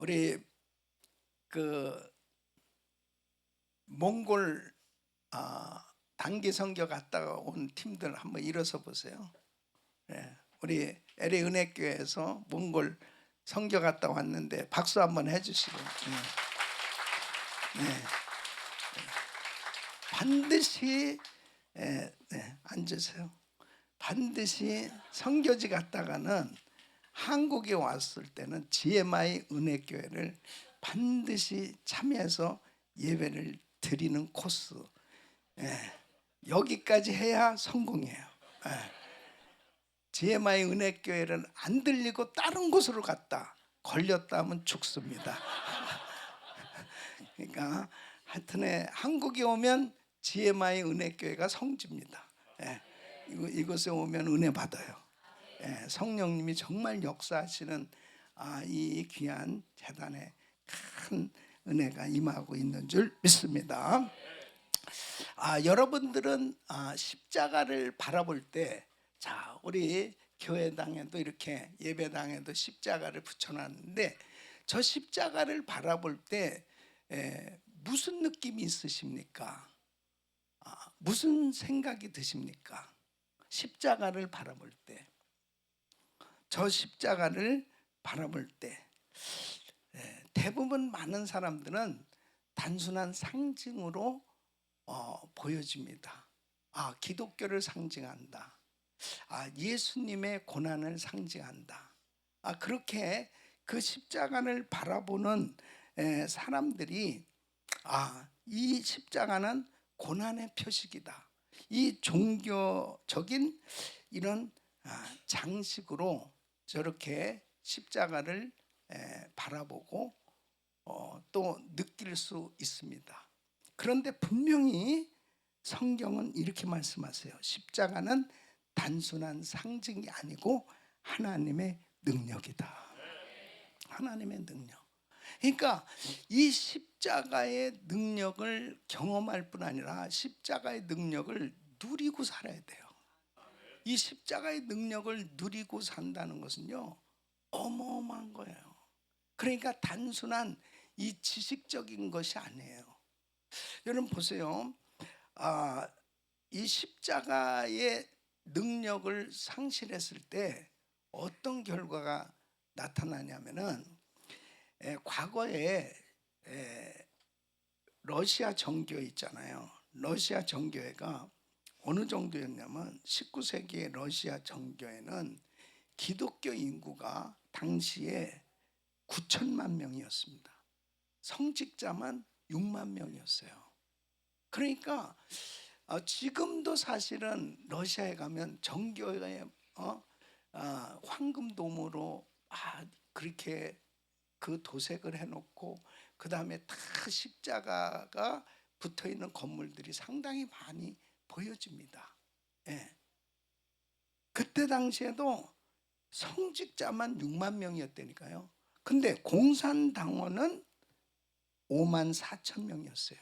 우리 그 몽골 단기 선교 갔다가 온 팀들 한번 일어서 보세요. 예, 우리 LA 은혜교회에서 몽골 선교 갔다 왔는데 박수 한번 해주시고. 예, 반드시 앉으세요. 반드시 선교지 갔다가는 한국에 왔을 때는 GMI 은혜교회를 반드시 참여해서 예배를 드리는 코스. 여기까지 해야 성공이에요. GMI 은혜교회는 안 들리고 다른 곳으로 갔다 걸렸다 하면 죽습니다. 그러니까 하여튼에 한국에 오면 GMI 은혜교회가 성지입니다. 이곳에 오면 은혜 받아요. 성령님이 정말 역사하시는 이 귀한 재단에 큰 은혜가 임하고 있는 줄 믿습니다. 여러분들은 십자가를 바라볼 때, 자, 우리 교회당에도 이렇게 예배당에도 십자가를 붙여놨는데, 저 십자가를 바라볼 때 무슨 느낌이 있으십니까? 무슨 생각이 드십니까? 십자가를 바라볼 때, 저 십자가를 바라볼 때 대부분 많은 사람들은 단순한 상징으로 보여집니다. 기독교를 상징한다. 예수님의 고난을 상징한다. 그렇게 그 십자가를 바라보는 사람들이 이 십자가는 고난의 표식이다. 이 종교적인 이런 장식으로 저렇게 십자가를 바라보고 또 느낄 수 있습니다. 그런데 분명히 성경은 이렇게 말씀하세요. 십자가는 단순한 상징이 아니고 하나님의 능력이다. 하나님의 능력. 그러니까 이 십자가의 능력을 경험할 뿐 아니라 십자가의 능력을 누리고 살아야 돼요. 이 십자가의 능력을 누리고 산다는 것은요, 어마어마한 거예요. 그러니까 단순한 이 지식적인 것이 아니에요. 여러분 보세요. 이 십자가의 능력을 상실했을 때 어떤 결과가 나타나냐면은, 과거에 러시아 정교회 있잖아요. 러시아 정교회가 어느 정도였냐면 19세기의 러시아 정교회는 기독교 인구가 당시에 9천만 명이었습니다. 성직자만 6만 명이었어요. 그러니까 지금도 사실은 러시아에 가면 정교회에 황금돔으로 그렇게 그 도색을 해놓고 그 다음에 다 십자가가 붙어있는 건물들이 상당히 많이 보여집니다. 그때 당시에도 성직자만 6만 명이었다니까요. 근데 공산당원은 5만 4천 명이었어요.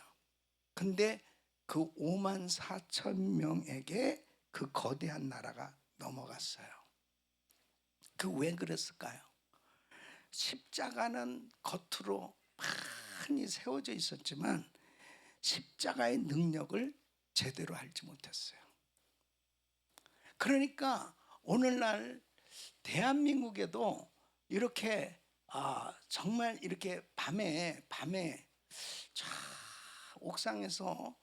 근데 그 5만 4천 명에게 그 거대한 나라가 넘어갔어요. 왜 그랬을까요? 십자가는 겉으로 많이 세워져 있었지만 십자가의 능력을 제대로 알지 못했어요. 그러니까 오늘날 대한민국에도 이렇게 정말 이렇게 밤에 저 옥상에서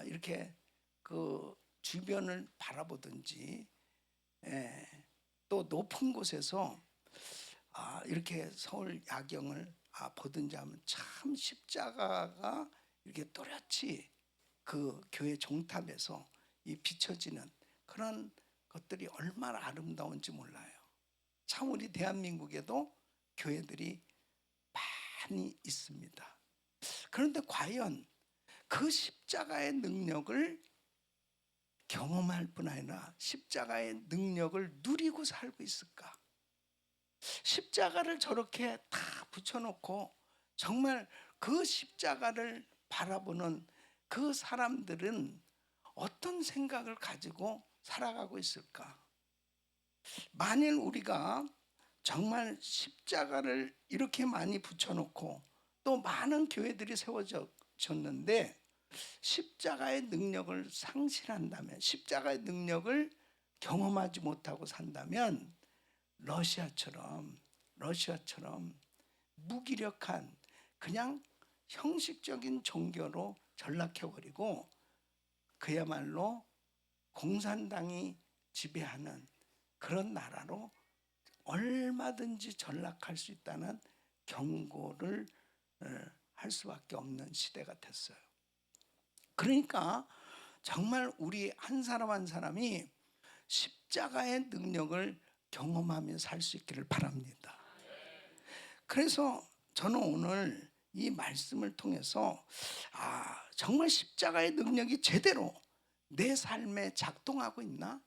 이렇게 그 주변을 바라보든지 또 높은 곳에서 이렇게 서울 야경을 보든지 하면 참 십자가가 이렇게 또렷이 그 교회 종탑에서 비춰지는 그런 것들이 얼마나 아름다운지 몰라요. 참 우리 대한민국에도 교회들이 많이 있습니다. 그런데 과연 그 십자가의 능력을 경험할 뿐 아니라 십자가의 능력을 누리고 살고 있을까? 십자가를 저렇게 다 붙여놓고 정말 그 십자가를 바라보는 그 사람들은 어떤 생각을 가지고 살아가고 있을까? 만일 우리가 정말 십자가를 이렇게 많이 붙여놓고 또 많은 교회들이 세워졌는데 십자가의 능력을 상실한다면, 십자가의 능력을 경험하지 못하고 산다면 러시아처럼 무기력한 그냥 형식적인 종교로 전락해버리고 그야말로 공산당이 지배하는 그런 나라로 얼마든지 전락할 수 있다는 경고를 할 수밖에 없는 시대가 됐어요. 그러니까 정말 우리 한 사람 한 사람이 십자가의 능력을 경험하며 살 수 있기를 바랍니다. 그래서 저는 오늘 이 말씀을 통해서 정말 십자가의 능력이 제대로 내 삶에 작동하고 있나?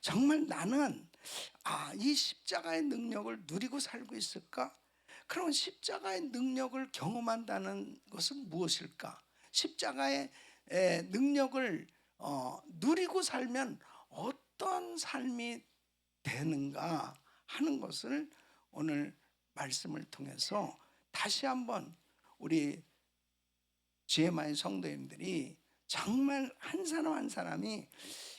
정말 나는 이 십자가의 능력을 누리고 살고 있을까? 그럼 십자가의 능력을 경험한다는 것은 무엇일까? 십자가의 능력을 누리고 살면 어떤 삶이 되는가 하는 것을 오늘 말씀을 통해서 다시 한번 우리 GMI 성도님들이 정말 한 사람 한 사람이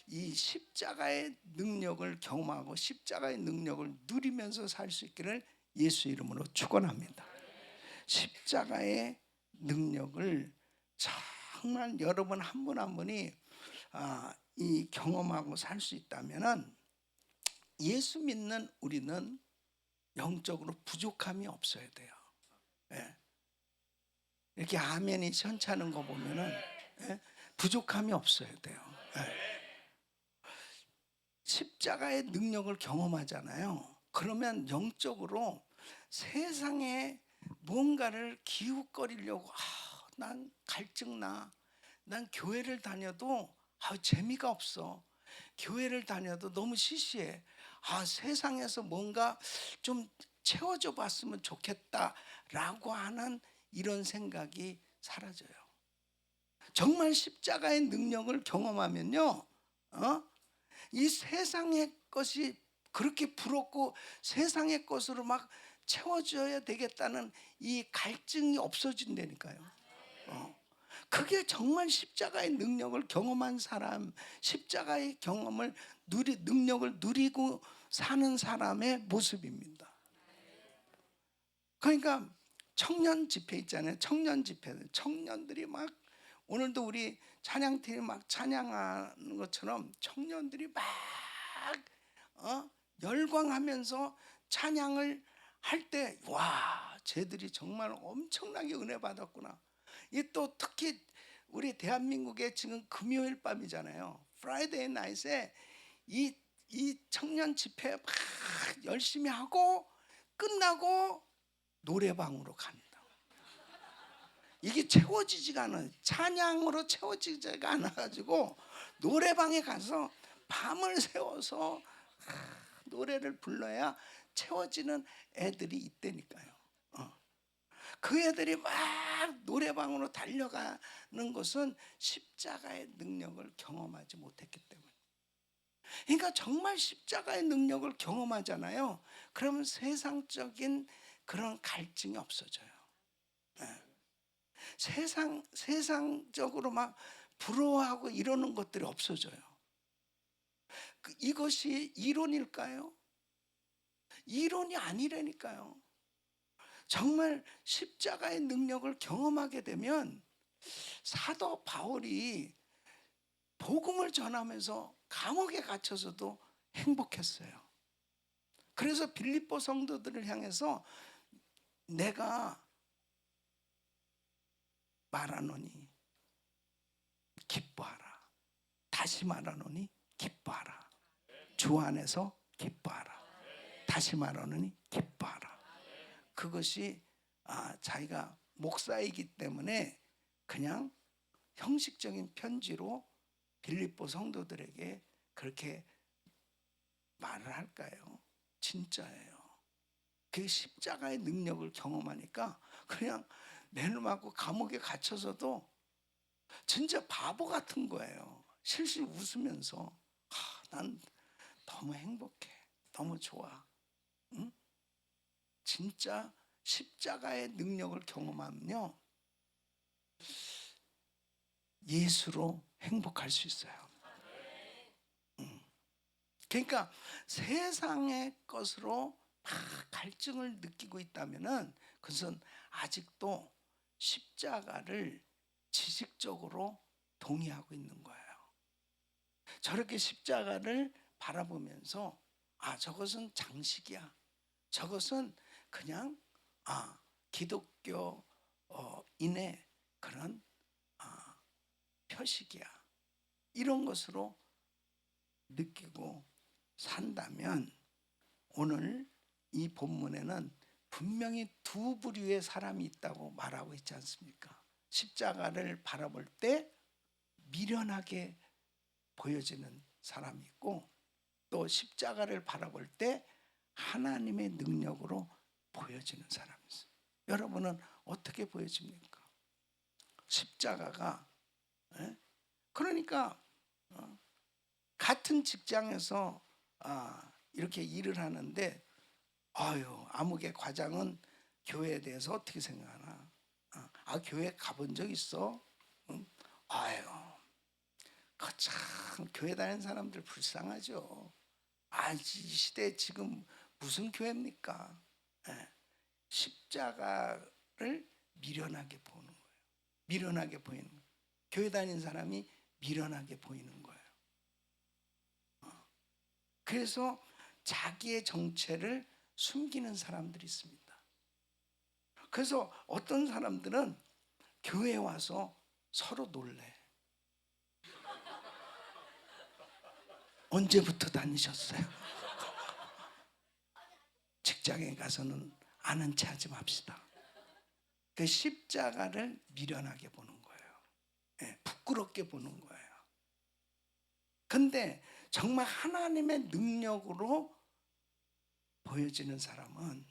이 십자가의 능력을 경험하고 십자가의 능력을 누리면서 살 수 있기를 예수 이름으로 축원합니다. 십자가의 능력을 정말 여러분 한 분 한 분이 이 경험하고 살 수 있다면은 예수 믿는 우리는 영적으로 부족함이 없어야 돼요. 예. 이렇게 아멘이 현차는 거 보면은 부족함이 없어야 돼요. 예. 십자가의 능력을 경험하잖아요. 그러면 영적으로 세상에 뭔가를 기웃거리려고 난 갈증나, 난 교회를 다녀도 재미가 없어, 교회를 다녀도 너무 시시해, 세상에서 뭔가 좀 채워줘 봤으면 좋겠다라고 하는 이런 생각이 사라져요. 정말 십자가의 능력을 경험하면요, 이 세상의 것이 그렇게 부럽고 세상의 것으로 막 채워줘야 되겠다는 이 갈증이 없어진다니까요. 그게 정말 십자가의 능력을 경험한 사람, 십자가의 능력을 누리고 사는 사람의 모습입니다. 그러니까 청년 집회 있잖아요. 청년 집회는 청년들이 막, 오늘도 우리 찬양팀이 막 찬양하는 것처럼 청년들이 막 열광하면서 찬양을 할 때, 와, 쟤들이 정말 엄청나게 은혜 받았구나. 이 또 특히 우리 대한민국의 지금 금요일 밤이잖아요. 프라이데이 나잇에 이 청년 집회 막 열심히 하고 끝나고 노래방으로 간다. 이게 채워지지가 않아요. 찬양으로 채워지지가 않아가지고 노래방에 가서 밤을 새워서 노래를 불러야 채워지는 애들이 있다니까요. 그 애들이 막 노래방으로 달려가는 것은 십자가의 능력을 경험하지 못했기 때문에. 그러니까 정말 십자가의 능력을 경험하잖아요. 그러면 세상적인 그런 갈증이 없어져요. 세상적으로 막 부러워하고 이러는 것들이 없어져요. 이것이 이론일까요? 이론이 아니라니까요. 정말 십자가의 능력을 경험하게 되면 사도 바울이 복음을 전하면서 감옥에 갇혀서도 행복했어요. 그래서 빌립보 성도들을 향해서 내가 말하노니 기뻐하라. 다시 말하노니 기뻐하라. 주 안에서 기뻐하라. 다시 말하노니 기뻐하라. 그것이 자기가 목사이기 때문에 그냥 형식적인 편지로 빌립보 성도들에게 그렇게 말을 할까요? 진짜예요. 그 십자가의 능력을 경험하니까 그냥 내놓고 감옥에 갇혀서도 진짜 바보 같은 거예요. 실실 웃으면서 난 너무 행복해, 너무 좋아. 응? 진짜 십자가의 능력을 경험하면요, 예수로 행복할 수 있어요. 그러니까 세상의 것으로 막 갈증을 느끼고 있다면은 그것은 아직도 십자가를 지식적으로 동의하고 있는 거예요. 저렇게 십자가를 바라보면서 저것은 장식이야. 저것은 그냥 기독교 인의 그런 표식이야. 이런 것으로 느끼고 산다면 오늘 이 본문에는 분명히 두 부류의 사람이 있다고 말하고 있지 않습니까? 십자가를 바라볼 때 미련하게 보여지는 사람이 있고, 또 십자가를 바라볼 때 하나님의 능력으로 보여지는 사람이 있어요. 여러분은 어떻게 보여집니까? 십자가가 그러니까 같은 직장에서 이렇게 일을 하는데 아무개 과장은 교회에 대해서 어떻게 생각하나? 교회 가본 적 있어? 응? 아유, 참 교회 다니는 사람들 불쌍하죠. 이 시대에 지금 무슨 교회입니까? 십자가를 미련하게 보는 거예요. 미련하게 보이는 거예요. 교회 다니는 사람이 미련하게 보이는 거예요. 그래서 자기의 정체를 숨기는 사람들이 있습니다. 그래서 어떤 사람들은 교회에 와서 서로 놀래. 언제부터 다니셨어요? 직장에 가서는 아는 체 하지 맙시다. 그 십자가를 미련하게 보는 거예요. 부끄럽게 보는 거예요. 근데 정말 하나님의 능력으로 보여지는 사람은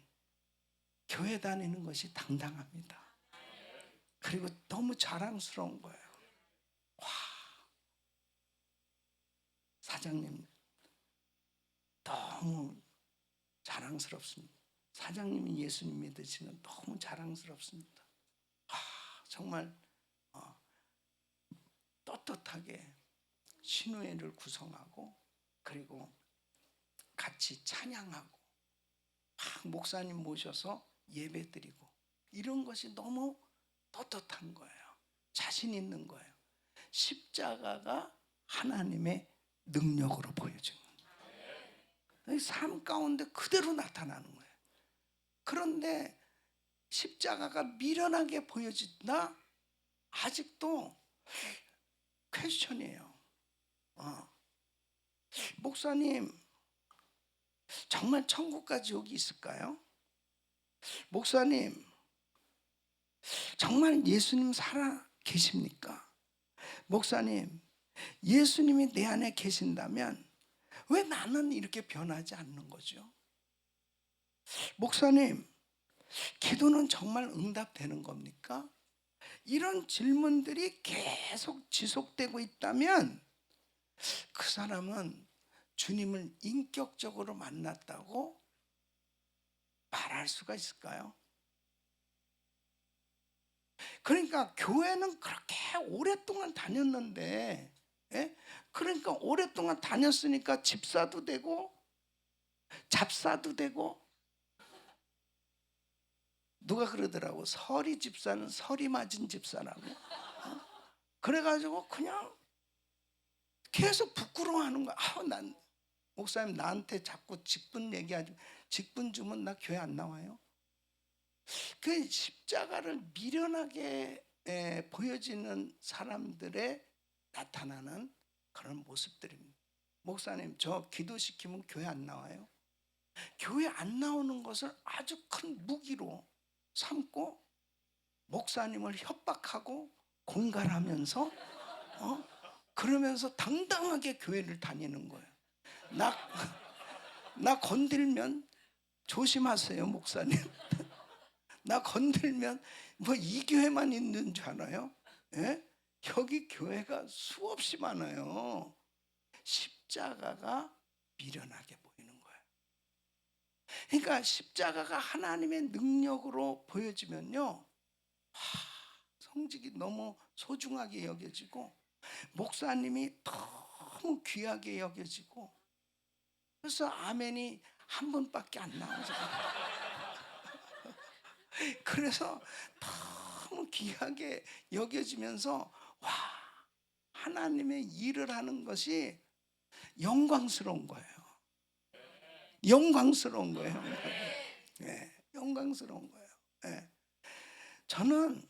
교회 다니는 것이 당당합니다. 그리고 너무 자랑스러운 거예요. 사장님 너무 자랑스럽습니다. 사장님이 예수님 믿으시는 너무 자랑스럽습니다. 정말 떳떳하게 신우회를 구성하고 그리고 같이 찬양하고 목사님 모셔서 예배드리고 이런 것이 너무 떳떳한 거예요. 자신 있는 거예요. 십자가가 하나님의 능력으로 보여진 거예요. 삶 가운데 그대로 나타나는 거예요. 그런데 십자가가 미련하게 보여진다? 아직도 퀘스천이에요. 목사님 정말 천국과 지옥이 있을까요? 목사님 정말 예수님 살아 계십니까? 목사님 예수님이 내 안에 계신다면 왜 나는 이렇게 변하지 않는 거죠? 목사님 기도는 정말 응답되는 겁니까? 이런 질문들이 계속 지속되고 있다면 그 사람은 주님을 인격적으로 만났다고 말할 수가 있을까요? 그러니까 교회는 그렇게 오랫동안 다녔는데, 그러니까 오랫동안 다녔으니까 집사도 되고 잡사도 되고, 누가 그러더라고. 서리 집사는 서리 맞은 집사라고. 그래가지고 그냥 계속 부끄러워하는 거야. 난 목사님 나한테 자꾸 직분 얘기하지. 직분 주면 나 교회 안 나와요. 그 십자가를 미련하게 보여지는 사람들의 나타나는 그런 모습들입니다. 목사님 저 기도시키면 교회 안 나와요. 교회 안 나오는 것을 아주 큰 무기로 삼고 목사님을 협박하고 공갈하면서 그러면서 당당하게 교회를 다니는 거예요. 나 건들면 조심하세요 목사님. 나 건들면 뭐 이 교회만 있는 줄 알아요? 여기 교회가 수없이 많아요. 십자가가 미련하게 보이는 거예요. 그러니까 십자가가 하나님의 능력으로 보여지면요, 성직이 너무 소중하게 여겨지고 목사님이 너무 귀하게 여겨지고, 그래서 아멘이 한 번밖에 안 나오잖아요. 그래서 너무 귀하게 여겨지면서 와, 하나님의 일을 하는 것이 영광스러운 거예요. 영광스러운 거예요. 네, 영광스러운 거예요. 네. 저는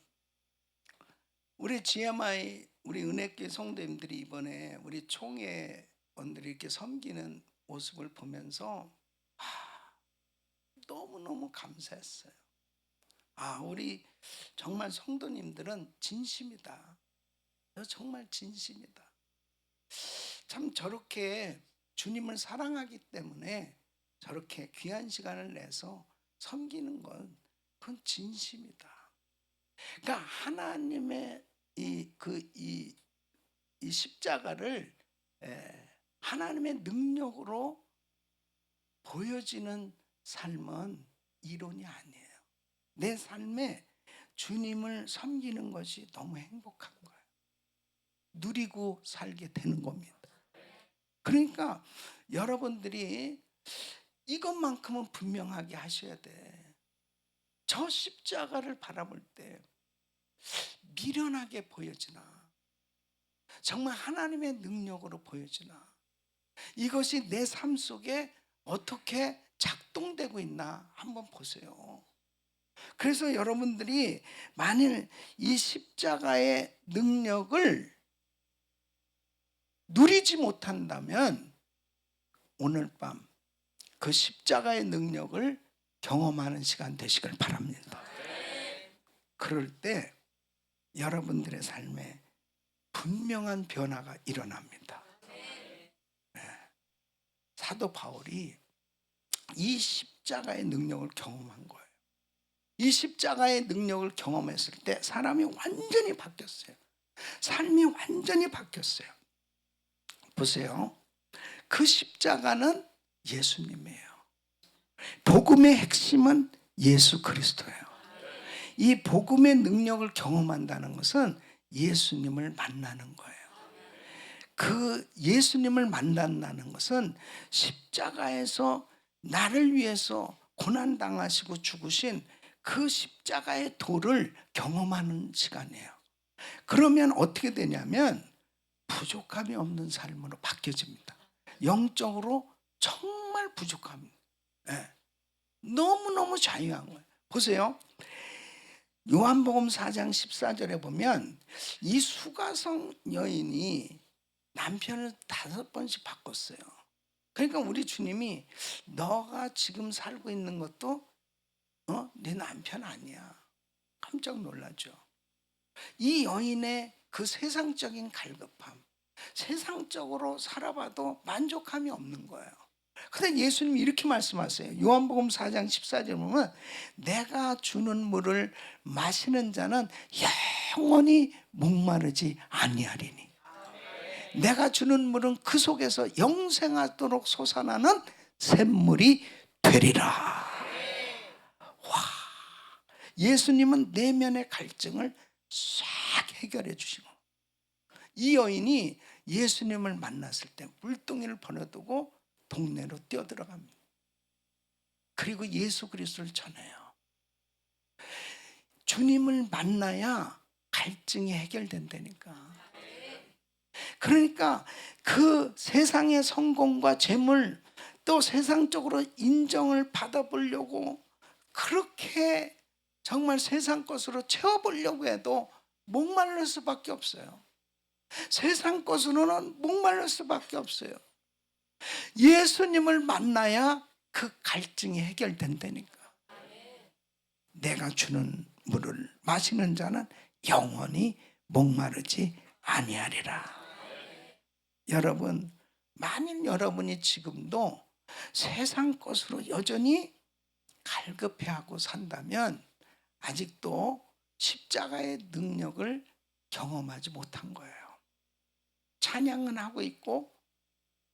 우리 GMI, 우리 은혜교회 성도님들이 이번에 우리 총회원들이 이렇게 섬기는 모습을 보면서 너무너무 감사했어요. 우리 정말 성도님들은 진심이다. 정말 진심이다. 참 저렇게 주님을 사랑하기 때문에 저렇게 귀한 시간을 내서 섬기는 건 그건 진심이다. 그러니까 하나님의 이 십자가를 하나님의 능력으로 보여지는 삶은 이론이 아니에요. 내 삶에 주님을 섬기는 것이 너무 행복한 거예요. 누리고 살게 되는 겁니다. 그러니까 여러분들이 이것만큼은 분명하게 하셔야 돼. 저 십자가를 바라볼 때 미련하게 보여지나, 정말 하나님의 능력으로 보여지나, 이것이 내 삶 속에 어떻게 작동되고 있나 한번 보세요. 그래서 여러분들이 만일 이 십자가의 능력을 누리지 못한다면 오늘 밤 그 십자가의 능력을 경험하는 시간 되시길 바랍니다. 그럴 때 여러분들의 삶에 분명한 변화가 일어납니다. 사도 바울이 이 십자가의 능력을 경험한 거예요. 이 십자가의 능력을 경험했을 때 사람이 완전히 바뀌었어요. 삶이 완전히 바뀌었어요. 보세요. 그 십자가는 예수님이에요. 복음의 핵심은 예수 그리스도예요. 이 복음의 능력을 경험한다는 것은 예수님을 만나는 거예요. 그 예수님을 만난다는 것은 십자가에서 나를 위해서 고난당하시고 죽으신 그 십자가의 도를 경험하는 시간이에요. 그러면 어떻게 되냐면 부족함이 없는 삶으로 바뀌어집니다. 영적으로 정말 부족합니다. 너무너무 자유한 거예요. 보세요. 요한복음 4장 14절에 보면 이 수가성 여인이 남편을 5번씩 바꿨어요. 그러니까 우리 주님이 너가 지금 살고 있는 것도 네 남편 아니야. 깜짝 놀라죠. 이 여인의 그 세상적인 갈급함, 세상적으로 살아봐도 만족함이 없는 거예요. 근데 예수님이 이렇게 말씀하세요. 요한복음 4장 14절 보면 내가 주는 물을 마시는 자는 영원히 목마르지 아니하리니 내가 주는 물은 그 속에서 영생하도록 솟아나는 샘물이 되리라. 와, 예수님은 내면의 갈증을 싹 해결해 주시고, 이 여인이 예수님을 만났을 때 물동이를 버려두고 동네로 뛰어들어갑니다. 그리고 예수 그리스도를 전해요. 주님을 만나야 갈증이 해결된다니까. 그러니까 그 세상의 성공과 재물, 또 세상적으로 인정을 받아보려고 그렇게 정말 세상 것으로 채워보려고 해도 목마를 수밖에 없어요. 세상 것으로는 목마를 수밖에 없어요. 예수님을 만나야 그 갈증이 해결된다니까. 내가 주는 물을 마시는 자는 영원히 목마르지 아니하리라. 여러분, 만일 여러분이 지금도 세상 것으로 여전히 갈급해하고 산다면 아직도 십자가의 능력을 경험하지 못한 거예요. 찬양은 하고 있고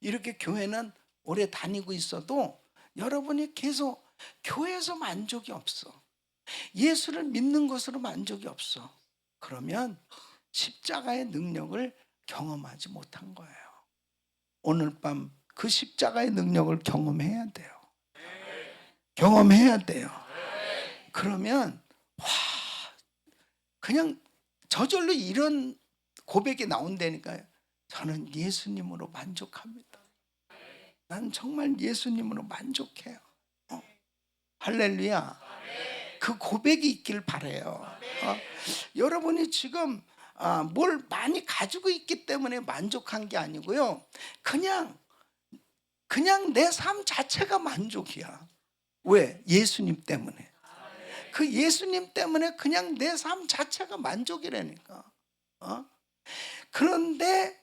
이렇게 교회는 오래 다니고 있어도 여러분이 계속 교회에서 만족이 없어. 예수를 믿는 것으로 만족이 없어. 그러면 십자가의 능력을 경험하지 못한 거예요. 오늘 밤 그 십자가의 능력을 경험해야 돼요. 경험해야 돼요. 그러면 와, 그냥 저절로 이런 고백이 나온다니까요. 저는 예수님으로 만족합니다. 난 정말 예수님으로 만족해요. 할렐루야. 그 고백이 있길 바라요. 여러분이 지금 뭘 많이 가지고 있기 때문에 만족한 게 아니고요. 그냥 내 삶 자체가 만족이야. 왜? 예수님 때문에. 그 예수님 때문에 그냥 내 삶 자체가 만족이라니까. 그런데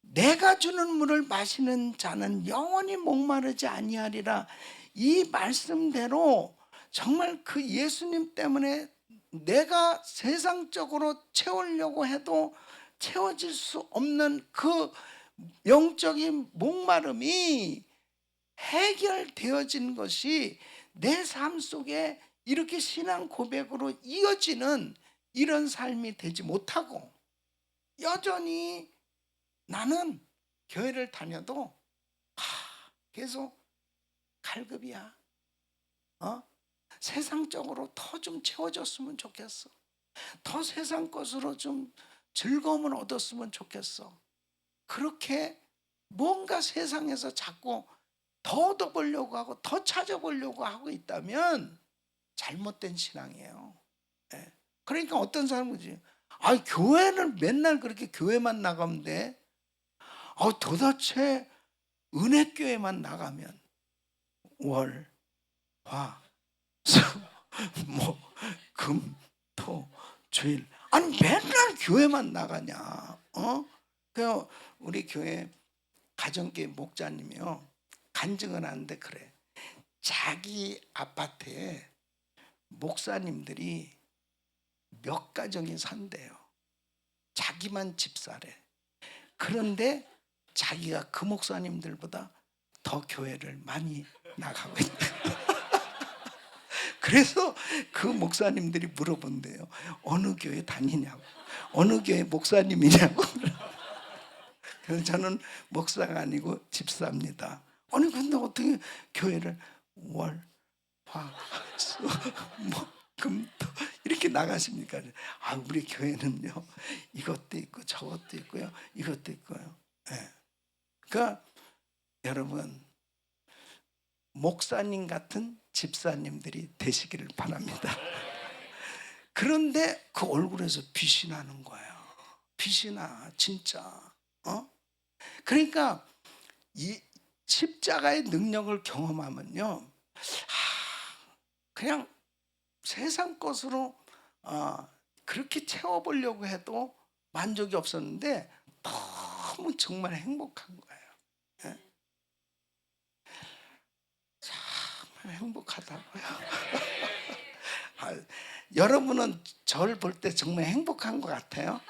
내가 주는 물을 마시는 자는 영원히 목마르지 아니하리라. 이 말씀대로 정말 그 예수님 때문에 내가 세상적으로 채우려고 해도 채워질 수 없는 그 영적인 목마름이 해결되어진 것이 내 삶 속에 이렇게 신앙 고백으로 이어지는 이런 삶이 되지 못하고 여전히 나는 교회를 다녀도 계속 갈급이야. 세상적으로 더 좀 채워졌으면 좋겠어. 더 세상 것으로 좀 즐거움을 얻었으면 좋겠어. 그렇게 뭔가 세상에서 자꾸 더 얻어보려고 하고 더 찾아보려고 하고 있다면 잘못된 신앙이에요. 그러니까 어떤 사람이지, 교회를 맨날 그렇게 교회만 나가면 돼. 도대체 은혜교회만 나가면 월, 화, 수, 목, 금, 토, 주일, 아니 맨날 교회만 나가냐? 그 우리 교회 가정교회 목자님이요 간증을 하는데 그래. 자기 아파트에 목사님들이 몇 가정이 산대요. 자기만 집사래. 그런데 자기가 그 목사님들보다 더 교회를 많이 나가고 있다. 그래서 그 목사님들이 물어본대요. 어느 교회 다니냐고. 어느 교회 목사님이냐고. 그래서 저는 목사가 아니고 집사입니다. 아니 근데 어떻게 교회를 월, 화, 수, 목, 금, 토 이렇게 나가십니까? 우리 교회는요 이것도 있고 저것도 있고요 이것도 있고요. 그러니까 여러분 목사님 같은 집사님들이 되시기를 바랍니다. 그런데 그 얼굴에서 빛이 나는 거예요. 빛이 나 진짜. 그러니까 이 십자가의 능력을 경험하면요 그냥 세상 것으로 그렇게 채워보려고 해도 만족이 없었는데 너무 정말 행복한 거예요. 정말 행복하다고요. 여러분은 저를 볼 때 정말 행복한 것 같아요?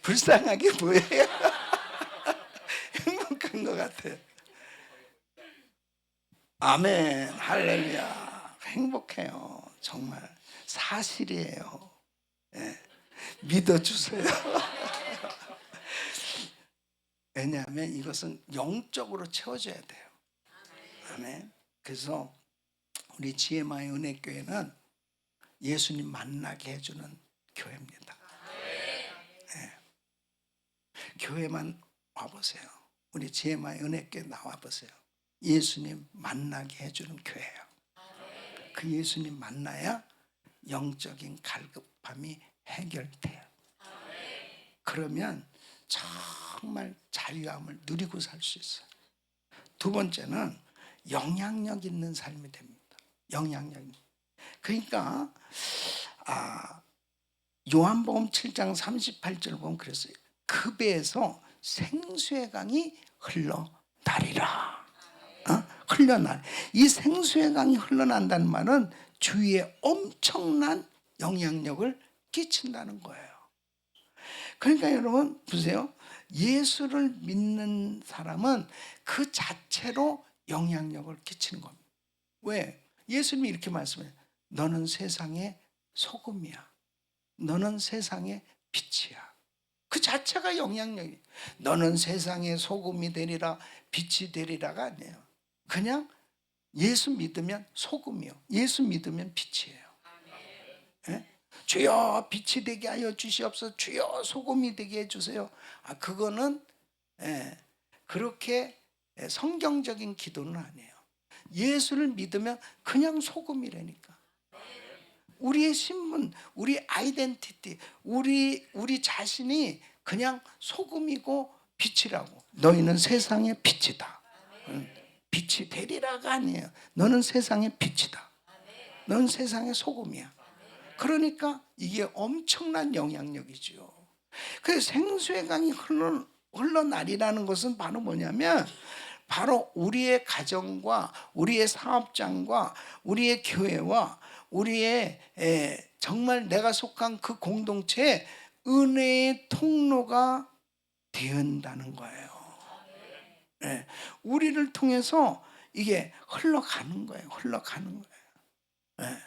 불쌍하게 보여요. 행복한 것 같아요. 아멘, 할렐루야. 행복해요. 정말 사실이에요. 믿어주세요. 왜냐하면 이것은 영적으로 채워져야 돼요. 아멘. 그래서 우리 GMI 은혜교회는 예수님 만나게 해주는 교회입니다. 교회만 와보세요. 우리 GMI 은혜교회 나와보세요. 예수님 만나게 해주는 교회예요. 그 예수님 만나야 영적인 갈급함이 해결돼요. 그러면 정말 자유함을 누리고 살 수 있어요. 두 번째는 영향력 있는 삶이 됩니다. 영향력. 그러니까 요한복음 7장 38절 보면 그랬어요. 그 배에서 생수의 강이 흘러나리라. 흘러나. 이 생수의 강이 흘러난다는 말은 주위에 엄청난 영향력을 끼친다는 거예요. 그러니까 여러분 보세요. 예수를 믿는 사람은 그 자체로 영향력을 끼치는 겁니다. 왜? 예수님이 이렇게 말씀해요. 너는 세상의 소금이야. 너는 세상의 빛이야. 그 자체가 영향력이. 너는 세상의 소금이 되리라, 빛이 되리라가 아니에요. 그냥 예수 믿으면 소금이요. 예수 믿으면 빛이에요. 예? 주여 빛이 되게 하여 주시옵소서. 주여 소금이 되게 해주세요. 그거는 그렇게 성경적인 기도는 아니에요. 예수를 믿으면 그냥 소금이라니까. 우리의 신분, 우리 아이덴티티, 우리 자신이 그냥 소금이고 빛이라고. 너희는 세상의 빛이다. 빛이 되리라가 아니에요. 너는 세상의 빛이다. 너는 세상의 소금이야. 그러니까 이게 엄청난 영향력이죠. 그래서 생수의 강이 흘러나리라는 것은 바로 뭐냐면, 바로 우리의 가정과 우리의 사업장과 우리의 교회와 우리의 정말 내가 속한 그 공동체에 은혜의 통로가 된다는 거예요. 우리를 통해서 이게 흘러가는 거예요. 흘러가는 거예요.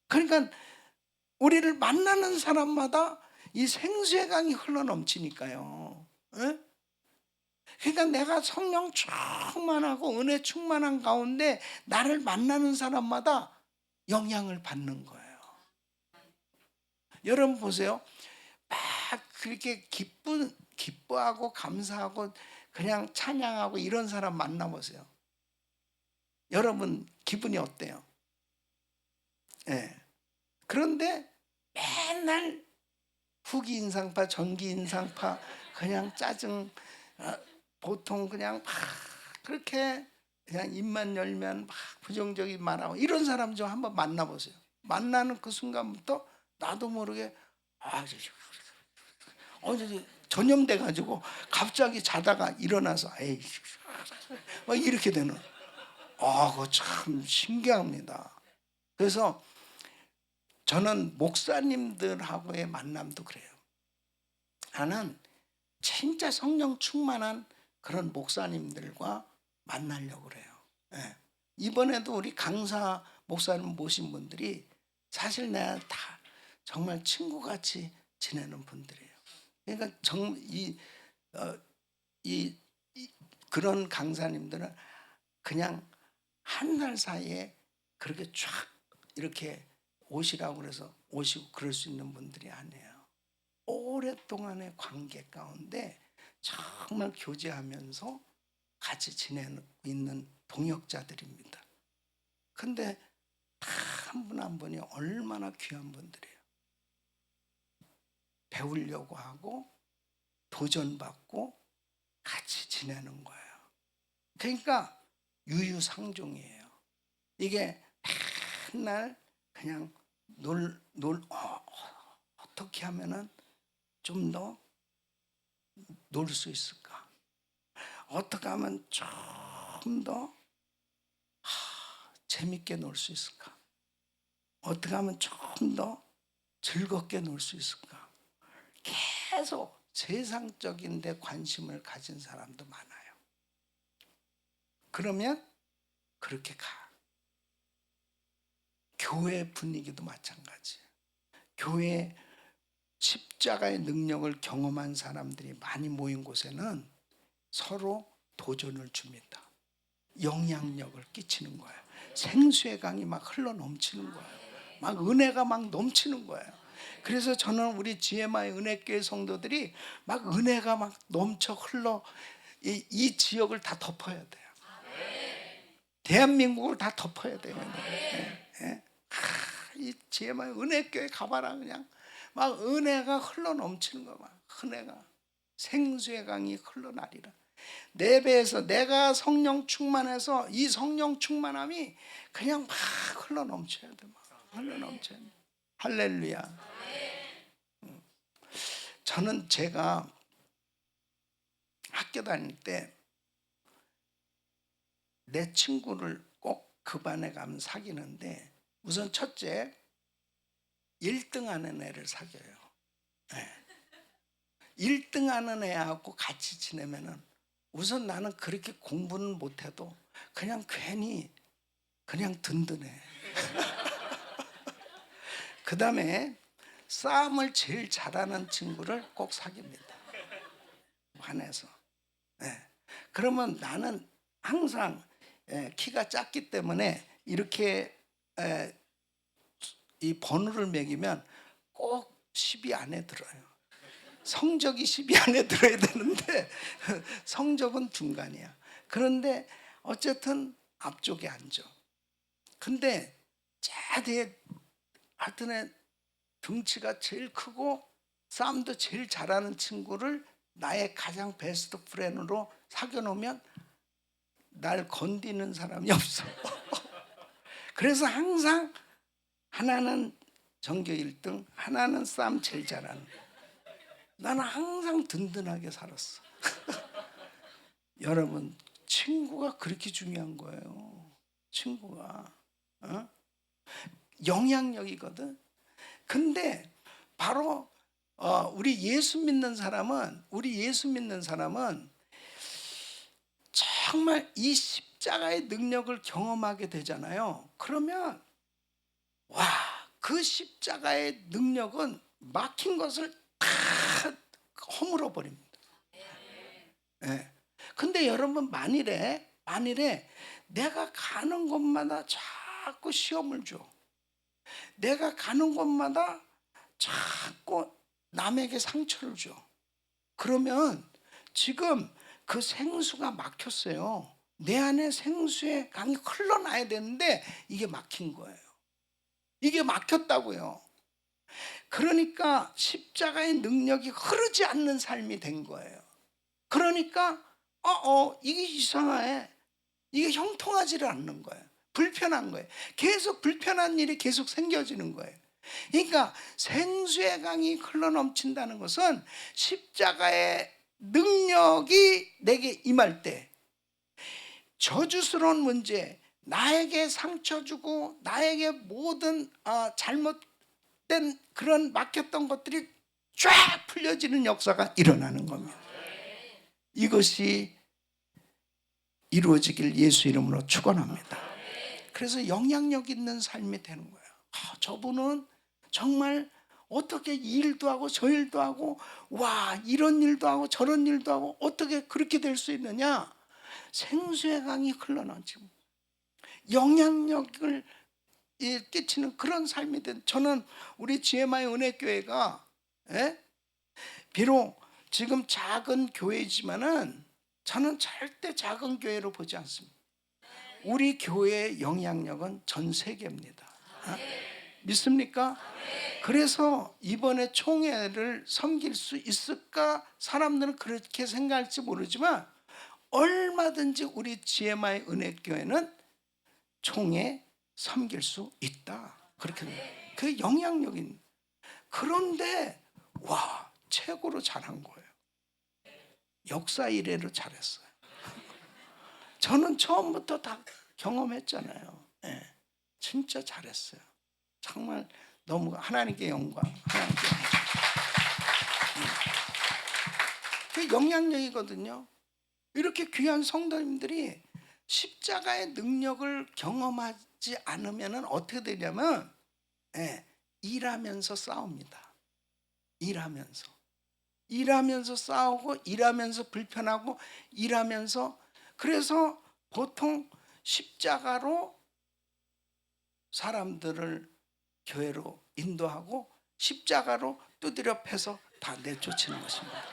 그러니까 우리를 만나는 사람마다 이 생수의 강이 흘러넘치니까요. 그러니까 내가 성령 충만하고 은혜 충만한 가운데 나를 만나는 사람마다 영향을 받는 거예요. 여러분 보세요. 막 그렇게 기뻐하고 감사하고 그냥 찬양하고 이런 사람 만나보세요. 여러분 기분이 어때요? 그런데 맨날 후기 인상파, 전기 인상파, 그냥 짜증, 보통 그냥 막 그렇게 그냥 입만 열면 막 부정적인 말하고 이런 사람 좀 한번 만나보세요. 만나는 그 순간부터 나도 모르게 전염돼 가지고 갑자기 자다가 일어나서 에이 막 이렇게 되는. 그거 참 신기합니다. 그래서 저는 목사님들하고의 만남도 그래요. 나는 진짜 성령 충만한 그런 목사님들과 만나려고 그래요. 이번에도 우리 강사 목사님 모신 분들이 사실 내가 다 정말 친구같이 지내는 분들이에요. 그러니까 그런 강사님들은 그냥 한 달 사이에 그렇게 쫙 이렇게 오시라고 그래서 오시고 그럴 수 있는 분들이 아니에요. 오랫동안의 관계 가운데 정말 교제하면서 같이 지내고 있는 동역자들입니다. 근데 한 분 한 분이 얼마나 귀한 분들이에요. 배우려고 하고 도전받고 같이 지내는 거예요. 그러니까 유유상종이에요. 이게 맨날 그냥 어떻게 하면은 좀 더 놀 수 있을까? 어떻게 하면 좀 더 재밌게 놀 수 있을까? 어떻게 하면 좀 더 즐겁게 놀 수 있을까? 계속 세상적인 데 관심을 가진 사람도 많아요. 그러면 그렇게 가. 교회 분위기도 마찬가지예요. 교회 십자가의 능력을 경험한 사람들이 많이 모인 곳에는 서로 도전을 줍니다. 영향력을 끼치는 거예요. 생수의 강이 막 흘러 넘치는 거예요. 막 은혜가 막 넘치는 거예요. 그래서 저는 우리 GMI 은혜교회 성도들이 막 은혜가 막 넘쳐 흘러 이 지역을 다 덮어야 돼요. 대한민국을 다 덮어야 돼요. 이 GMI 은혜교회 가봐라. 그냥 막 은혜가 흘러 넘치는 거 막. 은혜가 생수의 강이 흘러나리라. 내 배에서 내가 성령 충만해서 이 성령 충만함이 그냥 막 흘러 넘쳐야 돼. 막 흘러 넘쳐야 돼. 할렐루야. 저는 제가 학교 다닐 때 내 친구를 꼭 그 반에 가면 사귀는데, 우선 첫째 1등 하는 애를 사귀어요. 1등 하는 애하고 같이 지내면은 우선 나는 그렇게 공부는 못해도 그냥 괜히 그냥 든든해. 그 다음에 싸움을 제일 잘하는 친구를 꼭 사귀입니다. 반해서. 예. 그러면 나는 항상 키가 작기 때문에 이렇게 이 번호를 매기면 꼭 10위 안에 들어요. 성적이 10위 안에 들어야 되는데 성적은 중간이야. 그런데 어쨌든 앞쪽에 앉아. 근데 자기의 하여튼에 덩치가 제일 크고 싸움도 제일 잘하는 친구를 나의 가장 베스트 프렌드로 사귀어 놓으면 날 건드리는 사람이 없어. 그래서 항상 하나는 전교 1등, 하나는 싸움 제일 잘하는. 나는 항상 든든하게 살았어. 여러분, 친구가 그렇게 중요한 거예요. 친구가 영향력이거든. 근데 바로 우리 예수 믿는 사람은 정말 이 십자가의 능력을 경험하게 되잖아요. 그러면 와, 그 십자가의 능력은 막힌 것을 다 허물어 버립니다. 예. 근데 여러분, 만일에 내가 가는 곳마다 자꾸 시험을 줘. 내가 가는 곳마다 자꾸 남에게 상처를 줘. 그러면 지금 그 생수가 막혔어요. 내 안에 생수의 강이 흘러나야 되는데 이게 막힌 거예요. 이게 막혔다고요. 그러니까 십자가의 능력이 흐르지 않는 삶이 된 거예요. 그러니까 이게 이상해. 이게 형통하지를 않는 거예요. 불편한 거예요. 계속 불편한 일이 계속 생겨지는 거예요. 그러니까 생수의 강이 흘러넘친다는 것은 십자가의 능력이 내게 임할 때 저주스러운 문제, 나에게 상처 주고 나에게 모든 잘못된 그런 막혔던 것들이 쫙 풀려지는 역사가 일어나는 겁니다. 이것이 이루어지길 예수 이름으로 축원합니다. 그래서 영향력 있는 삶이 되는 거예요. 저분은 정말 어떻게 이 일도 하고 저 일도 하고 와, 이런 일도 하고 저런 일도 하고 어떻게 그렇게 될 수 있느냐. 생수의 강이 흘러넘치고 영향력을 끼치는 그런 삶이 된. 저는 우리 GMI 은혜교회가 비록 지금 작은 교회지만은 저는 절대 작은 교회로 보지 않습니다. 우리 교회의 영향력은 전 세계입니다. 믿습니까? 그래서 이번에 총회를 섬길 수 있을까? 사람들은 그렇게 생각할지 모르지만 얼마든지 우리 GMI 은혜교회는 총회 섬길 수 있다. 그렇게 그 영향력인. 그런데 와, 최고로 잘한 거예요. 역사 이래로 잘했어요. 저는 처음부터 다 경험했잖아요. 진짜 잘했어요. 정말 너무 하나님께 영광. 그 영향력이거든요. 이렇게 귀한 성도님들이 십자가의 능력을 경험하지 않으면 어떻게 되냐면 일하면서 싸웁니다. 일하면서 싸우고 일하면서 불편하고 일하면서. 그래서 보통 십자가로 사람들을 교회로 인도하고 십자가로 두드려 패서 다 내쫓는 것입니다.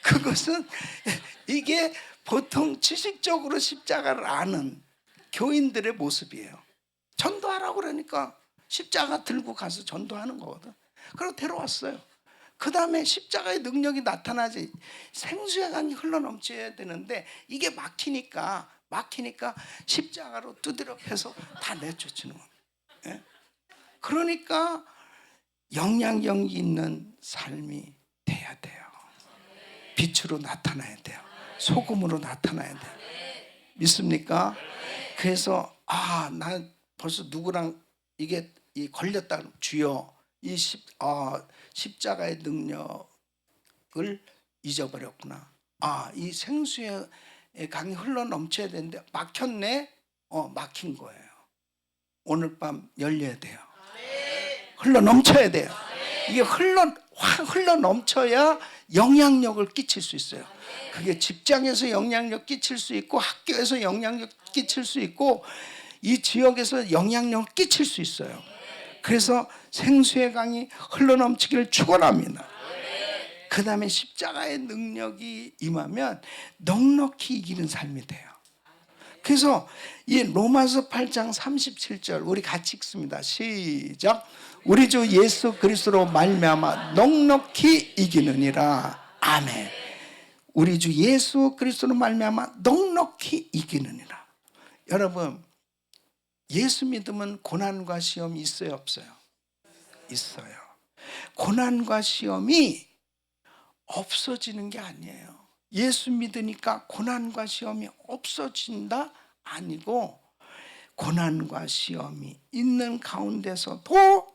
그것은 이게 보통 지식적으로 십자가를 아는 교인들의 모습이에요. 전도하라고 그러니까 십자가 들고 가서 전도하는 거거든. 그리고 데려왔어요. 그 다음에 십자가의 능력이 나타나지. 생수의 강이 흘러넘쳐야 되는데 이게 막히니까 십자가로 두드려 패서 다 내쫓는 거예요. 그러니까 영향력 있는 삶이 돼야 돼요. 빛으로 나타나야 돼요. 소금으로 나타나야 돼요. 믿습니까? 그래서 난 벌써 누구랑 이게 걸렸다. 주여, 이 십자가의 능력을 잊어버렸구나. 이 생수의 강이 흘러 넘쳐야 되는데 막혔네. 막힌 거예요. 오늘 밤 열려야 돼요. 흘러 넘쳐야 돼요. 이게 확 흘러 넘쳐야 영향력을 끼칠 수 있어요. 그게 직장에서 영향력 끼칠 수 있고, 학교에서 영향력 끼칠 수 있고, 이 지역에서 영향력을 끼칠 수 있어요. 그래서 생수의 강이 흘러넘치기를 축원합니다. 그 다음에 십자가의 능력이 임하면 넉넉히 이기는 삶이 돼요. 그래서 이 로마서 8장 37절 우리 같이 읽습니다. 시작. 우리 주 예수 그리스도로 말미암아 넉넉히 이기느니라. 아멘. 우리 주 예수 그리스도로 말미암아 넉넉히 이기느니라. 여러분, 예수 믿으면 고난과 시험이 있어요, 없어요? 있어요. 고난과 시험이 없어지는 게 아니에요. 예수 믿으니까 고난과 시험이 없어진다? 아니고, 고난과 시험이 있는 가운데서도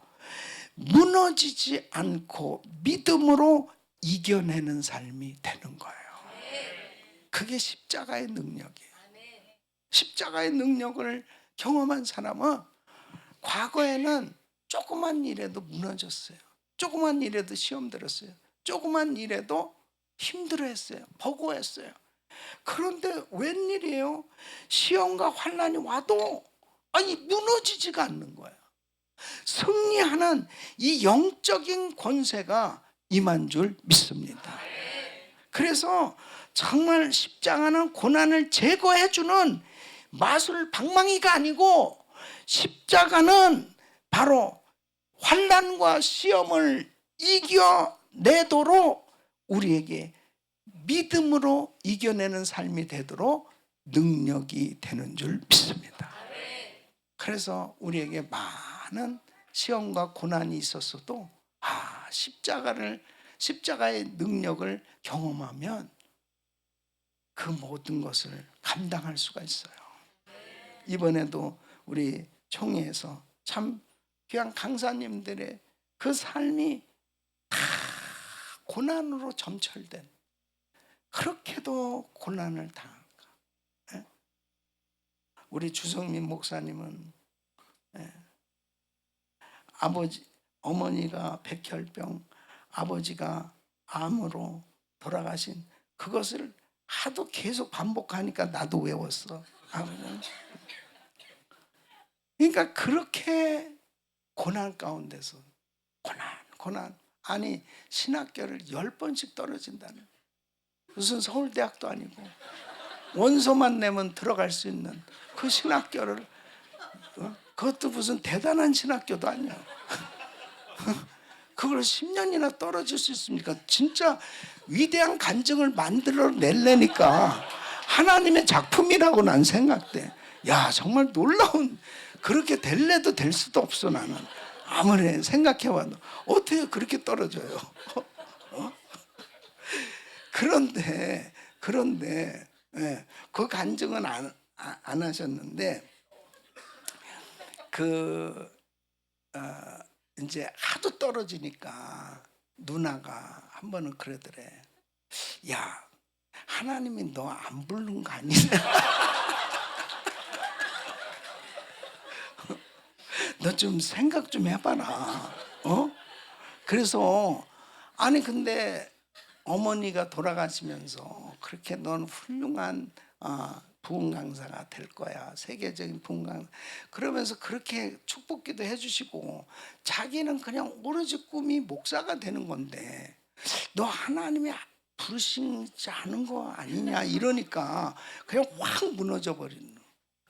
무너지지 않고 믿음으로 이겨내는 삶이 되는 거예요. 그게 십자가의 능력이에요. 십자가의 능력을 경험한 사람은 과거에는 조그만 일에도 무너졌어요. 조그만 일에도 시험 들었어요. 조그만 일에도 힘들어했어요. 버거웠어요. 그런데 웬일이에요? 시험과 환난이 와도 무너지지가 않는 거예요. 승리하는 이 영적인 권세가 임한 줄 믿습니다. 그래서 정말 십자가는 고난을 제거해주는 마술 방망이가 아니고, 십자가는 바로 환난과 시험을 이겨내도록 우리에게 믿음으로 이겨내는 삶이 되도록 능력이 되는 줄 믿습니다. 그래서 우리에게 많은 시험과 고난이 있었어도 십자가의 능력을 경험하면 그 모든 것을 감당할 수가 있어요. 이번에도 우리 총회에서 참 귀한 강사님들의 그 삶이 다 고난으로 점철된, 그렇게도 고난을 당한가. 우리 주성민 목사님은 어머니가 백혈병, 아버지가 암으로 돌아가신 그것을 하도 계속 반복하니까 나도 외웠어. 그러니까 그렇게 고난 가운데서 고난. 아니, 신학교를 10번씩 떨어진다는, 무슨 서울대학도 아니고 원서만 내면 들어갈 수 있는 그 신학교를, 그것도 무슨 대단한 신학교도 아니야. 그걸 10년이나 떨어질 수 있습니까? 진짜 위대한 간증을 만들어 내려니까 하나님의 작품이라고 난 생각돼. 야, 정말 놀라운, 그렇게 될래도 될 수도 없어. 나는 아무리 생각해봐도 어떻게 그렇게 떨어져요. 그런데 그 간증은 안 하셨는데, 이제 하도 떨어지니까 누나가 한 번은 그러더래. 야, 하나님이 너 안 부른 거 아니냐? 너 좀 생각 좀 해봐라. 그래서 근데 어머니가 돌아가시면서 그렇게 넌 훌륭한 부흥 강사가 될 거야. 세계적인 부흥 강사. 그러면서 그렇게 축복기도 해주시고, 자기는 그냥 오로지 꿈이 목사가 되는 건데 너 하나님이 부르시지 않은 거 아니냐 이러니까 그냥 확 무너져 버리는.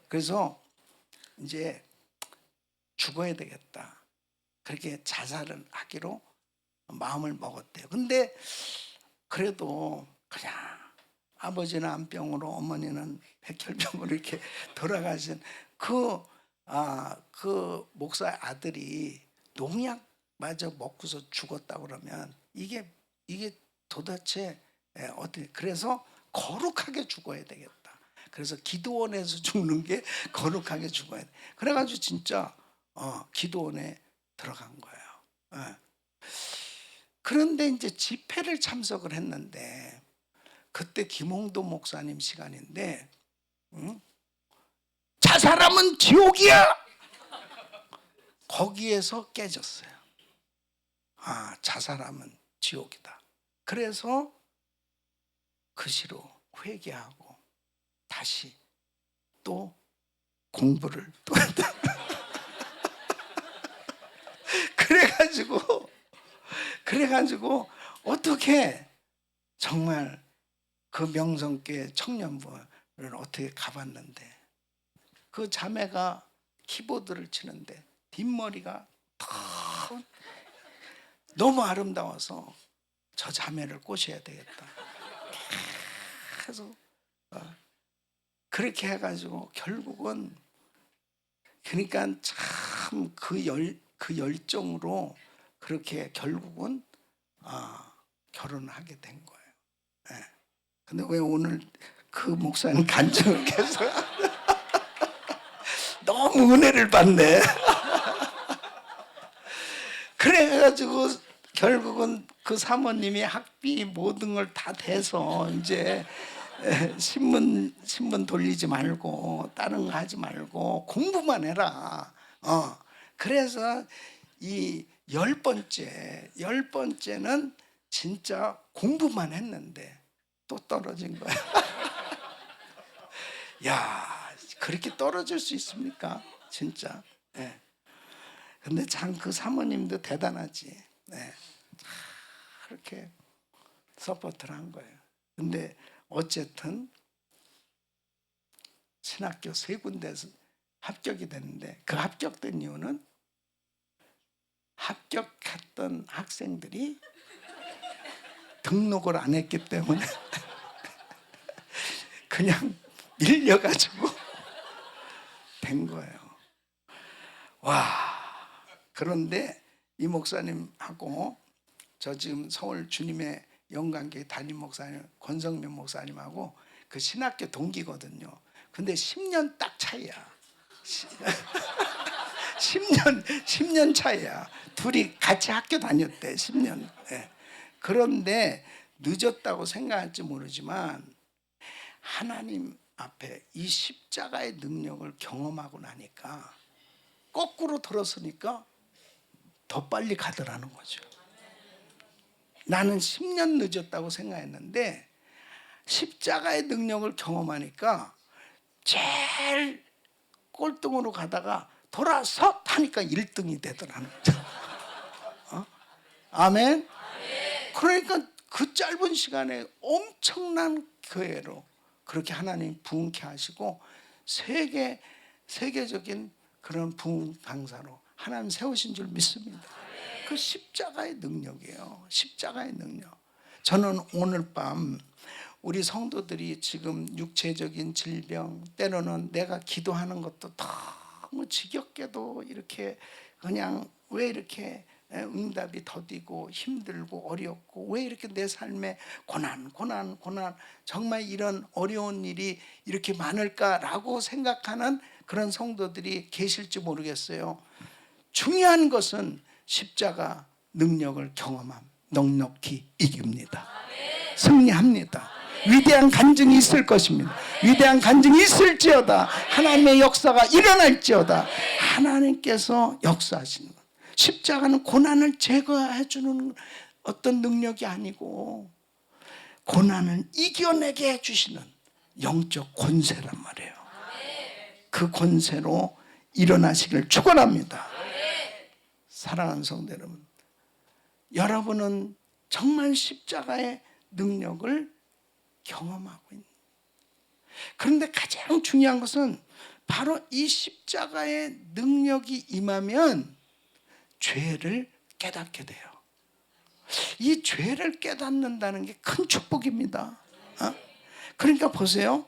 그래서 이제 죽어야 되겠다, 그렇게 자살을 하기로 마음을 먹었대요. 근데 그래도 그냥 아버지는 암병으로, 어머니는 백혈병으로 이렇게 돌아가신 그 목사의 아들이 농약마저 먹고서 죽었다 그러면 이게 도대체 어떻게, 그래서 거룩하게 죽어야 되겠다. 그래서 기도원에서 죽는 게 거룩하게 죽어야 돼. 그래가지고 진짜 기도원에 들어간 거예요. 그런데 이제 집회를 참석을 했는데 그때 김홍도 목사님 시간인데, 자살하면 지옥이야. 거기에서 깨졌어요. 아, 자살하면 지옥이다. 그래서 그 시로 회개하고 다시 또 공부를 또 그래가지고 어떻게 정말 그 명성교회 청년부를 어떻게 가봤는데, 그 자매가 키보드를 치는데 뒷머리가 너무 아름다워서 저 자매를 꼬셔야 되겠다. 계속 그렇게 해가지고 결국은, 그러니까 참 그 열정으로 그렇게 결국은 결혼을 하게 된 거예요. 네. 근데 왜 오늘 그 목사님 간증을 계속 너무 은혜를 받네. 그래가지고 결국은 그 사모님이 학비 모든 걸 다 대서 이제 신문 돌리지 말고 다른 거 하지 말고 공부만 해라. 그래서 이 열 번째는 진짜 공부만 했는데 또 떨어진 거야. 야, 그렇게 떨어질 수 있습니까? 진짜. 네. 근데 참 그 사모님도 대단하지. 네. 그렇게 서포트를 한 거예요. 근데 어쨌든 신학교 3군데에서 합격이 됐는데, 그 합격된 이유는 합격했던 학생들이 등록을 안 했기 때문에 그냥 밀려가지고 된 거예요. 와. 그런데 이 목사님하고 저 지금 서울 주님의 영광교회 담임 목사님 권성면 목사님하고 그 신학교 동기거든요. 근데 10년 딱 차이야. 10년 차이야. 둘이 같이 학교 다녔대. 10년. 네. 그런데 늦었다고 생각할지 모르지만 하나님 앞에 이 십자가의 능력을 경험하고 나니까, 거꾸로 들었으니까 더 빨리 가더라는 거죠. 나는 10년 늦었다고 생각했는데 십자가의 능력을 경험하니까 제일 꼴등으로 가다가 돌아서 타니까 1등이 되더라는 거죠. 아멘? 그러니까 그 짧은 시간에 엄청난 교회로 그렇게 하나님 부흥케 하시고 세계적인 그런 부흥 강사로 하나님 세우신 줄 믿습니다. 그 십자가의 능력이에요. 십자가의 능력. 저는 오늘 밤 우리 성도들이 지금 육체적인 질병, 때로는 내가 기도하는 것도 너무 지겹게도 이렇게 그냥 왜 이렇게 응답이 더디고 힘들고 어렵고, 왜 이렇게 내 삶에 고난 정말 이런 어려운 일이 이렇게 많을까라고 생각하는 그런 성도들이 계실지 모르겠어요. 중요한 것은 십자가 능력을 경험함, 넉넉히 이깁니다. 승리합니다. 위대한 간증이 있을 것입니다. 위대한 간증이 있을지어다. 하나님의 역사가 일어날지어다. 하나님께서 역사하시는 것. 십자가는 고난을 제거해 주는 어떤 능력이 아니고 고난을 이겨내게 해주시는 영적 권세란 말이에요. 그 권세로 일어나시길 축원합니다. 사랑하는 성도 여러분, 여러분은 정말 십자가의 능력을 경험하고 있는. 그런데 가장 중요한 것은 바로 이 십자가의 능력이 임하면 죄를 깨닫게 돼요. 이 죄를 깨닫는다는 게 큰 축복입니다. 그러니까 보세요.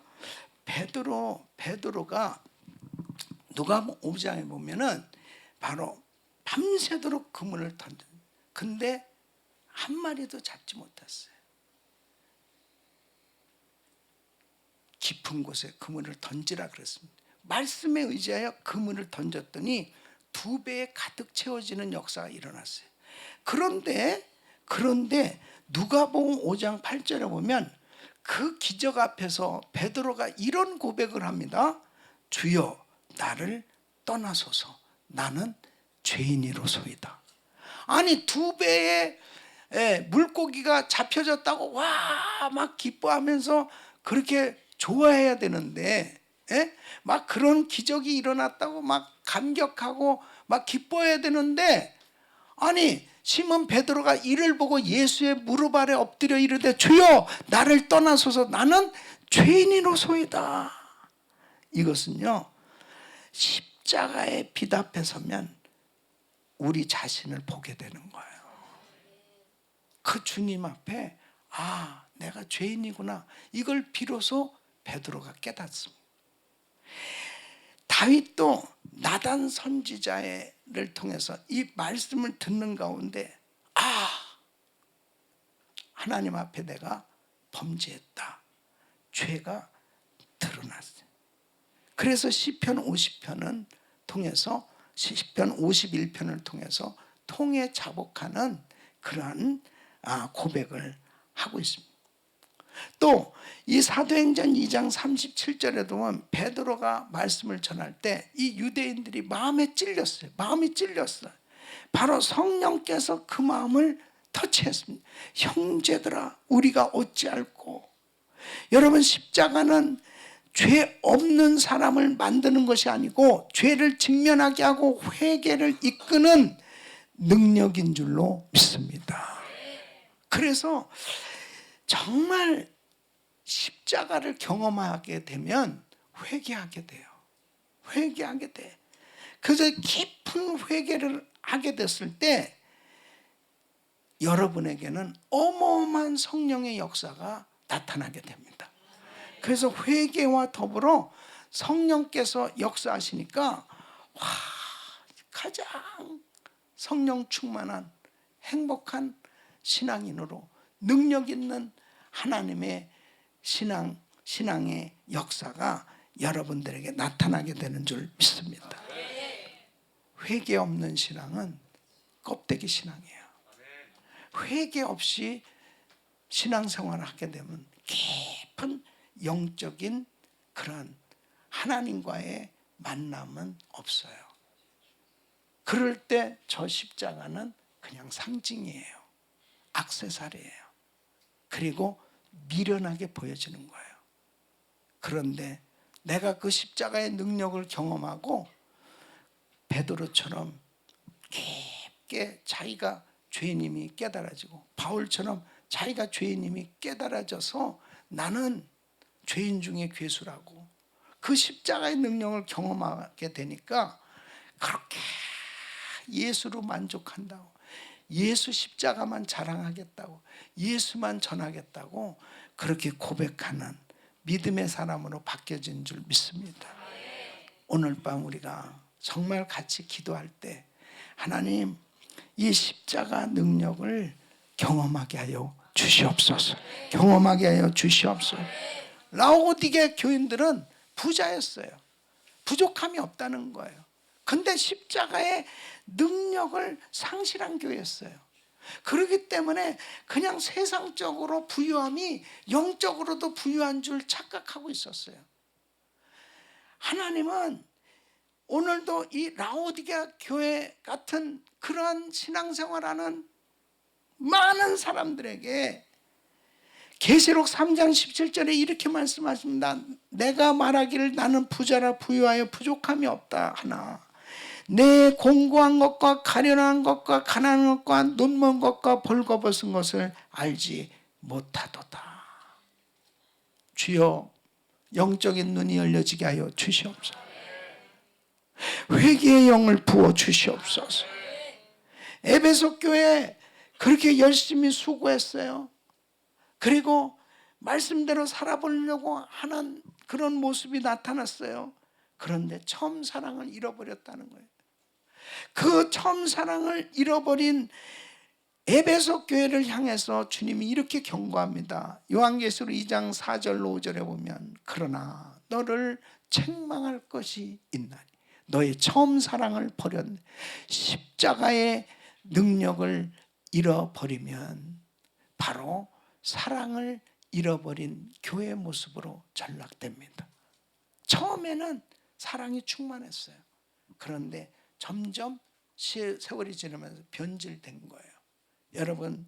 베드로가 누가복음 5장에 보면은 바로 밤새도록 그물을 던져. 근데 한 마리도 잡지 못했어요. 깊은 곳에 그물을 던지라 그랬습니다. 말씀에 의지하여 그물을 던졌더니 2배에 가득 채워지는 역사가 일어났어요. 그런데 누가복음 5장 8절에 보면 그 기적 앞에서 베드로가 이런 고백을 합니다. 주여 나를 떠나소서 나는 죄인이로소이다. 아니 2배의 물고기가 잡혀졌다고 와 막 기뻐하면서 그렇게 좋아해야 되는데 막 그런 기적이 일어났다고 막 감격하고 막 기뻐해야 되는데 아니 시몬 베드로가 이를 보고 예수의 무릎 아래 엎드려 이르되 주여 나를 떠나소서 나는 죄인이로소이다. 이것은요 십자가의 빛 앞에 서면 우리 자신을 보게 되는 거예요. 그 주님 앞에 아 내가 죄인이구나 이걸 비로소 베드로가 깨닫습니다. 다윗도 나단 선지자를 통해서 이 말씀을 듣는 가운데 아 하나님 앞에 내가 범죄했다. 죄가 드러났어요. 그래서 시편 50편은 통해서 시편 51편을 통해서 통해 자복하는 그러한 고백을 하고 있습니다. 또 이 사도행전 2장 37절에도 보면 베드로가 말씀을 전할 때 이 유대인들이 마음에 찔렸어요. 마음이 찔렸어요. 바로 성령께서 그 마음을 터치했습니다. 형제들아 우리가 어찌할꼬. 여러분 십자가는 죄 없는 사람을 만드는 것이 아니고 죄를 직면하게 하고 회개를 이끄는 능력인 줄로 믿습니다. 그래서 정말 십자가를 경험하게 되면 회개하게 돼요. 회개하게 돼. 그래서 깊은 회개를 하게 됐을 때 여러분에게는 어마어마한 성령의 역사가 나타나게 됩니다. 그래서 회개와 더불어 성령께서 역사하시니까 와, 가장 성령 충만한 행복한 신앙인으로 능력 있는 하나님의 신앙의 역사가 여러분들에게 나타나게 되는 줄 믿습니다. 회개 없는 신앙은 껍데기 신앙이에요. 회개 없이 신앙생활을 하게 되면 깊은 영적인 그런 하나님과의 만남은 없어요. 그럴 때 저 십자가는 그냥 상징이에요. 액세서리예요. 그리고 미련하게 보여지는 거예요. 그런데 내가 그 십자가의 능력을 경험하고 베드로처럼 깊게 자기가 죄인임이 깨달아지고 바울처럼 자기가 죄인임이 깨달아져서 나는 죄인 중에 괴수라고 그 십자가의 능력을 경험하게 되니까 그렇게 예수로 만족한다고 예수 십자가만 자랑하겠다고 예수만 전하겠다고 그렇게 고백하는 믿음의 사람으로 바뀌어진 줄 믿습니다. 오늘 밤 우리가 정말 같이 기도할 때 하나님 이 십자가 능력을 경험하게 하여 주시옵소서. 경험하게 하여 주시옵소서. 라오디게 교인들은 부자였어요. 부족함이 없다는 거예요. 근데 십자가의 능력을 상실한 교회였어요. 그렇기 때문에 그냥 세상적으로 부유함이 영적으로도 부유한 줄 착각하고 있었어요. 하나님은 오늘도 이 라오디게 교회 같은 그러한 신앙생활하는 많은 사람들에게 계시록 3장 17절에 이렇게 말씀하십니다. 내가 말하기를 나는 부자라 부유하여 부족함이 없다 하나 내 공고한 것과 가련한 것과 가난한 것과 눈먼 것과 벌거벗은 것을 알지 못하도다. 주여 영적인 눈이 열려지게 하여 주시옵소서. 회개의 영을 부어 주시옵소서. 에베소 교회 그렇게 열심히 수고했어요. 그리고 말씀대로 살아보려고 하는 그런 모습이 나타났어요. 그런데 처음 사랑을 잃어버렸다는 거예요. 그 처음 사랑을 잃어버린 에베소 교회를 향해서 주님이 이렇게 경고합니다. 요한계시록 2장 4절로 5절에 보면 그러나 너를 책망할 것이 있나니 너의 처음 사랑을 버렸네. 십자가의 능력을 잃어버리면 바로 사랑을 잃어버린 교회 모습으로 전락됩니다. 처음에는 사랑이 충만했어요. 그런데 점점 세월이 지나면서 변질된 거예요. 여러분,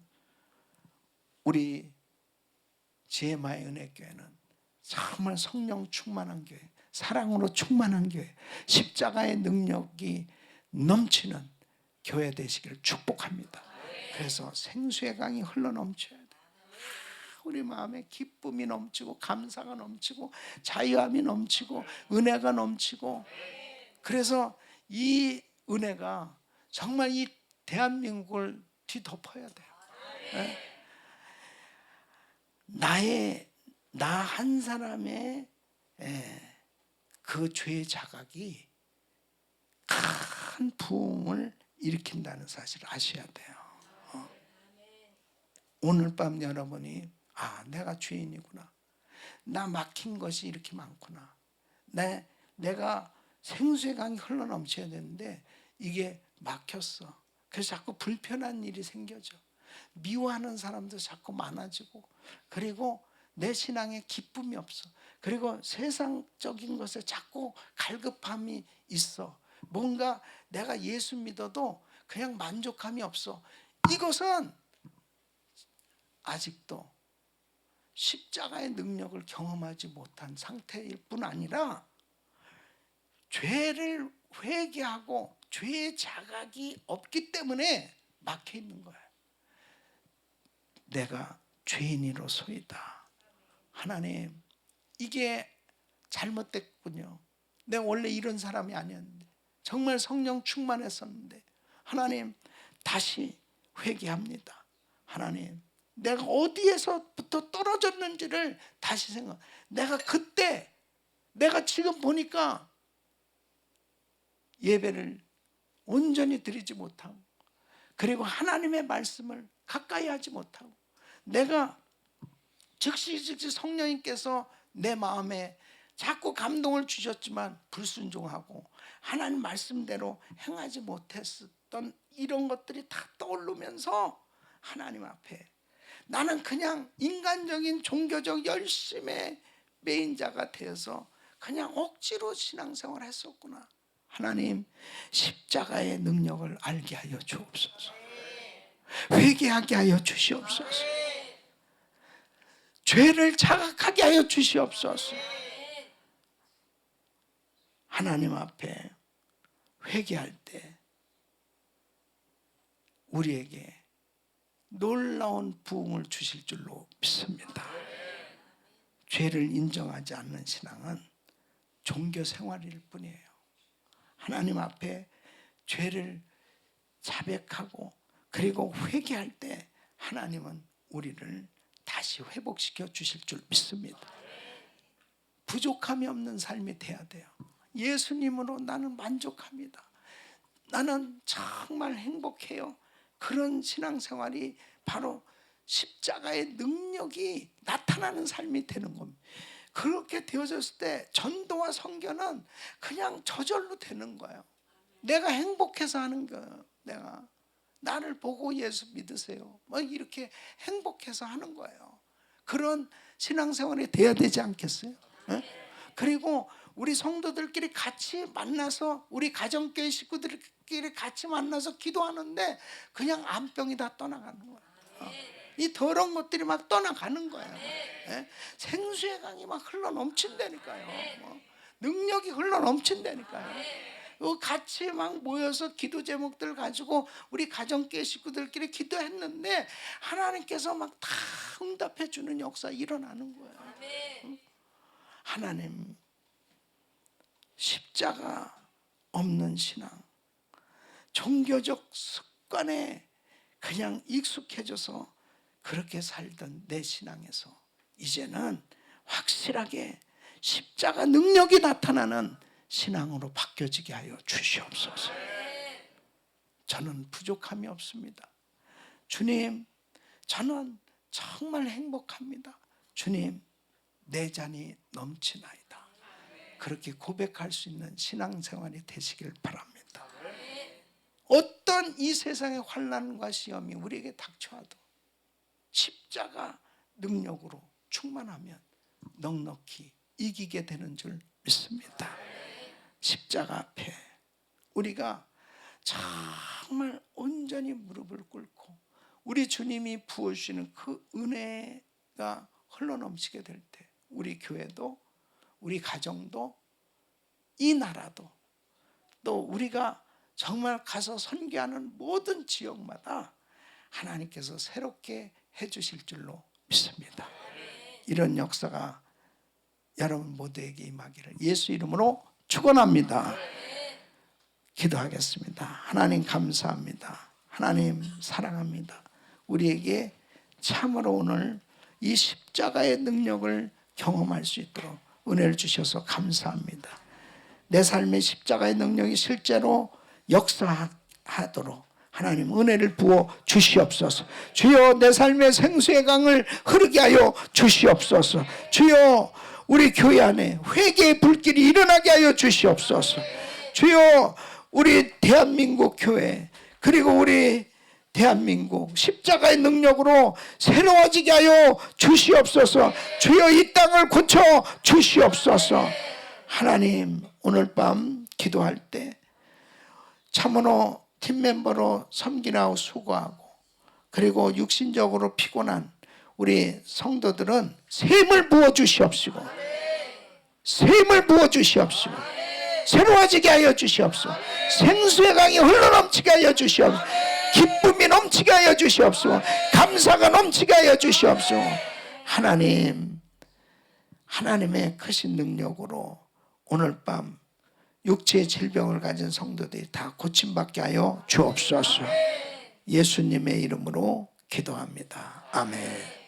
우리 GMI 은혜교회는 정말 성령 충만한 교회, 사랑으로 충만한 교회, 십자가의 능력이 넘치는 교회 되시기를 축복합니다. 그래서 생수의 강이 흘러넘쳐야 돼요. 우리 마음에 기쁨이 넘치고 감사가 넘치고 자유함이 넘치고 은혜가 넘치고, 그래서 이 은혜가 정말 이 대한민국을 뒤덮어야 돼요. 네? 나 한 사람의 그 죄의 자각이 큰 부흥을 일으킨다는 사실을 아셔야 돼요. 오늘 밤 여러분이 내가 죄인이구나, 나 막힌 것이 이렇게 많구나, 내가 생수의 강이 흘러넘쳐야 되는데 이게 막혔어. 그래서 자꾸 불편한 일이 생겨져. 미워하는 사람도 자꾸 많아지고, 그리고 내 신앙에 기쁨이 없어. 그리고 세상적인 것에 자꾸 갈급함이 있어. 뭔가 내가 예수 믿어도 그냥 만족함이 없어. 이것은 아직도 십자가의 능력을 경험하지 못한 상태일 뿐 아니라 죄를 회개하고 죄의 자각이 없기 때문에 막혀 있는 거예요. 내가 죄인이로소이다. 하나님, 이게 잘못됐군요. 내가 원래 이런 사람이 아니었는데, 정말 성령 충만했었는데, 하나님 다시 회개합니다. 하나님, 내가 어디에서부터 떨어졌는지를 다시 생각. 내가 지금 보니까 예배를 온전히 드리지 못하고, 그리고 하나님의 말씀을 가까이 하지 못하고, 내가 즉시 성령님께서 내 마음에 자꾸 감동을 주셨지만 불순종하고 하나님 말씀대로 행하지 못했었던 이런 것들이 다 떠오르면서 하나님 앞에 나는 그냥 인간적인 종교적 열심의 매인자가 되어서 그냥 억지로 신앙생활을 했었구나. 하나님, 십자가의 능력을 알게 하여 주옵소서. 회개하게 하여 주시옵소서. 죄를 자각하게 하여 주시옵소서. 하나님 앞에 회개할 때 우리에게 놀라운 부흥을 주실 줄로 믿습니다. 죄를 인정하지 않는 신앙은 종교 생활일 뿐이에요. 하나님 앞에 죄를 자백하고 그리고 회개할 때 하나님은 우리를 다시 회복시켜 주실 줄 믿습니다. 부족함이 없는 삶이 돼야 돼요. 예수님으로 나는 만족합니다. 나는 정말 행복해요. 그런 신앙생활이 바로 십자가의 능력이 나타나는 삶이 되는 겁니다. 그렇게 되어졌을 때 전도와 선교는 그냥 저절로 되는 거예요. 내가 행복해서 하는 거예요. 내가 나를 보고 예수 믿으세요, 이렇게 행복해서 하는 거예요. 그런 신앙생활이 돼야 되지 않겠어요? 그리고 우리 성도들끼리 같이 만나서, 우리 가정교회 식구들끼리 같이 만나서 기도하는데 그냥 암병이 다 떠나가는 거예요. 이 더러운 것들이 막 떠나가는 거예요. 생수의 강이 막 흘러 넘친다니까요. 능력이 흘러 넘친다니까요. 같이 막 모여서 기도 제목들 가지고 우리 가정교회 식구들끼리 기도했는데 하나님께서 막 다 응답해 주는 역사 일어나는 거예요. 하나님, 십자가 없는 신앙, 종교적 습관에 그냥 익숙해져서 그렇게 살던 내 신앙에서 이제는 확실하게 십자가 능력이 나타나는 신앙으로 바뀌어지게 하여 주시옵소서. 저는 부족함이 없습니다. 주님, 저는 정말 행복합니다. 주님, 내 잔이 넘치나이다. 그렇게 고백할 수 있는 신앙생활이 되시길 바랍니다. 어떤 이 세상의 환난과 시험이 우리에게 닥쳐와도 십자가 능력으로 충만하면 넉넉히 이기게 되는 줄 믿습니다. 십자가 앞에 우리가 정말 온전히 무릎을 꿇고 우리 주님이 부어주시는 그 은혜가 흘러넘치게 될 때 우리 교회도 우리 가정도 이 나라도 또 우리가 정말 가서 선교하는 모든 지역마다 하나님께서 새롭게 해주실 줄로 믿습니다. 이런 역사가 여러분 모두에게 임하기를 예수 이름으로 축원합니다. 기도하겠습니다. 하나님 감사합니다. 하나님 사랑합니다. 우리에게 참으로 오늘 이 십자가의 능력을 경험할 수 있도록 은혜를 주셔서 감사합니다. 내 삶의 십자가의 능력이 실제로 역사하도록 하나님 은혜를 부어 주시옵소서. 주여 내 삶의 생수의 강을 흐르게 하여 주시옵소서. 주여 우리 교회 안에 회개의 불길이 일어나게 하여 주시옵소서. 주여 우리 대한민국 교회 그리고 우리 대한민국 십자가의 능력으로 새로워지게 하여 주시옵소서. 주여 이 땅을 고쳐 주시옵소서. 하나님 오늘 밤 기도할 때 참으로 팀멤버로 섬기라고 수고하고 그리고 육신적으로 피곤한 우리 성도들은 샘을 부어 주시옵시고 샘을 부어 주시옵시고 새로워지게 하여 주시옵소서. 생수의 강이 흘러넘치게 하여 주시옵소서. 기쁨이 넘치게 하여 주시옵소서. 감사가 넘치게 하여 주시옵소서. 하나님 하나님의 크신 능력으로 오늘 밤 육체의 질병을 가진 성도들이 다 고침받게 하여 주옵소서. 예수님의 이름으로 기도합니다. 아멘.